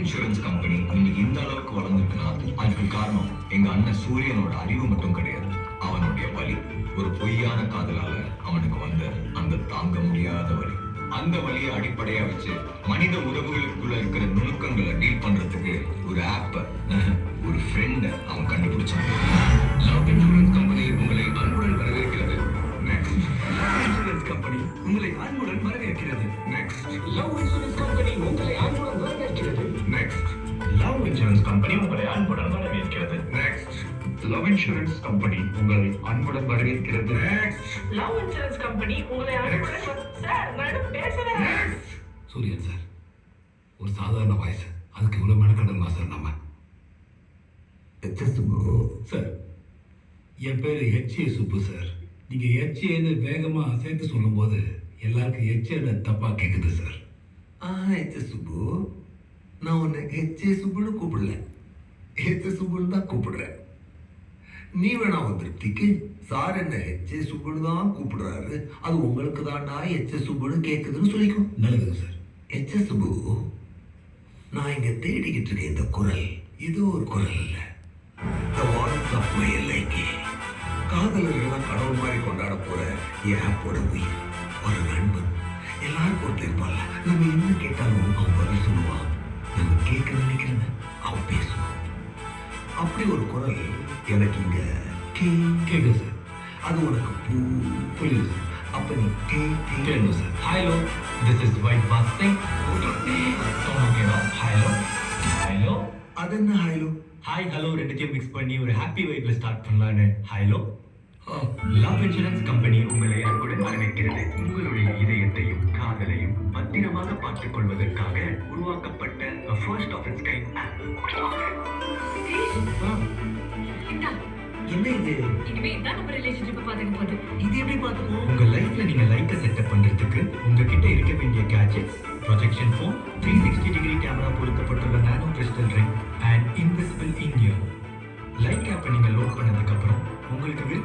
Insurance company இன்னைக்கு இந்த அளவுக்கு வளர்ந்துருக்குன்னா அதுக்கு காரணம் எங்க அண்ணன் சூரியனோட அறிவு மட்டும் கிடையாது, அவனுடைய வலி. ஒரு பொய்யான காதலால அவனுக்கு வந்த அந்த தாங்க முடியாத வலி. அந்த வலியை அடிப்படையா வச்சு மனித உறவுகளுக்குள்ள இருக்கிற நுணுக்கங்களை டீல் பண்றதுக்கு ஒரு ஆப்ப, ஒரு ஃப்ரெண்ட அவன் கண்டுபிடிச்சான். லவ் இன்சூரன்ஸ் கம்பெனி உங்களை அன்புடன் வரவேற்கிறது. நெக்ஸ்ட். லவ் இன்சூரன்ஸ் கம்பெனி உங்களை அன்புடன் வரவேற்கிறது. நெக்ஸ்ட். லவ் இன்சூரன்ஸ் கம்பெனி உங்களை அன்புடன் வரவேற்கிறது. நெக்ஸ்ட். லவ் இன்சூரன்ஸ் கம்பெனி உங்களை அன்புடன் வரவேற்கிறது. நெக்ஸ்ட். லவ் இன்சூரன்ஸ் கம்பெனி உங்களை அன்புடன் வரவேற்கிறது. நெக்ஸ்ட். லவ் இன்சூரன்ஸ் கம்பெனி உங்களை அன்புடன் சார் மேடம் பேசுறேன். சூரியன் சார், ஒரு சாதாரண வாய்ஸ், அதுக்கு இவ்வளோ மெனக்கடமா சார் நம்ம? சார், என் பேர் ஹெச்ஏ சுப்பு சார். நீங்கள் ஹெச்ஏன்னு வேகமாக சேர்த்து சொல்லும்போது எல்லாருக்கும் ஹெச்ஏன்னு தப்பாக கேட்குது சார். ஹெச்ஏ சுப்பு, நான் உன்னை ஹெச்ஏ சுப்புன்னு கூப்பிடல, ஹெச்ஏ சுப்புன்னு தான் கூப்பிடுறேன். நீ வேணா திருப்திக்கு சார் என்ன ஹெச்ஏ சுப்புன்னு தான் கூப்பிடுறாரு, அது உங்களுக்கு தாண்டா ஹெச்ஏ சுப்புன்னு கேட்குதுன்னு சொல்லிக்கும். நல்லதுங்க சார். ஹெச்ஏ சுப்பு, நான் இங்கே தேடிக்கிட்டு இருக்கேன் இந்த குரல், இது ஒரு குரல் இல்லை. காதலர்கள்லாம் கடவுள் மாதிரி கொண்டாட போற என் ஆப்போட உயிர், ஒரு நண்பன். எல்லாருக்கும் ஒருத்தர் இருப்பாங்க, நம்ம என்ன கேட்டாலும் அவன் பதில் சொல்லுவான், நம்ம கேட்க நினைக்கிறத அவன் பேசுவான். அப்படி ஒரு குரல் எனக்கு இங்க கேட்குது சார். அது உனக்கு புரியுது சார். அப்ப நீ கேட்கணும் sir. Hello, this is white posting. Hello hello, அது என்ன ஹலோ? ஹாய் ஹலோ ரெண்டுத்தையும் மிக்ஸ் பண்ணி ஒரு ஹாப்பி வைப்ல ஸ்டார்ட் பண்ணலான்னு. ஹலோ. லவ் இன்சூரன்ஸ் கம்பெனி உங்களை அன்புடன் வரவேற்கிறது. உங்களுடைய இதயத்தையும் காதலையும் பத்திரமாக பார்த்துக் கொள்வதற்காக உருவாக்கப்பட்ட first of its kind app. என்ன இது? இனிமே இதான் நம்ம ரிலேஷன்ஷிப்பை பார்த்துக்க போகுது. இது எப்படி பார்த்துக்கணும்? உங்க லைஃப்ல நீங்க லைக்க செட்டப் பண்றதுக்கு உங்ககிட்ட இருக்க வேண்டிய gadgets, projection phone, 360 degree camera பொருத்தப்பட்டுள்ள nano crystal ring and invisible in ear. Like ஆப்பை நீங்க லோட் பண்ணதுக்கு அப்புறம் உங்களுக்கு விருப்பம்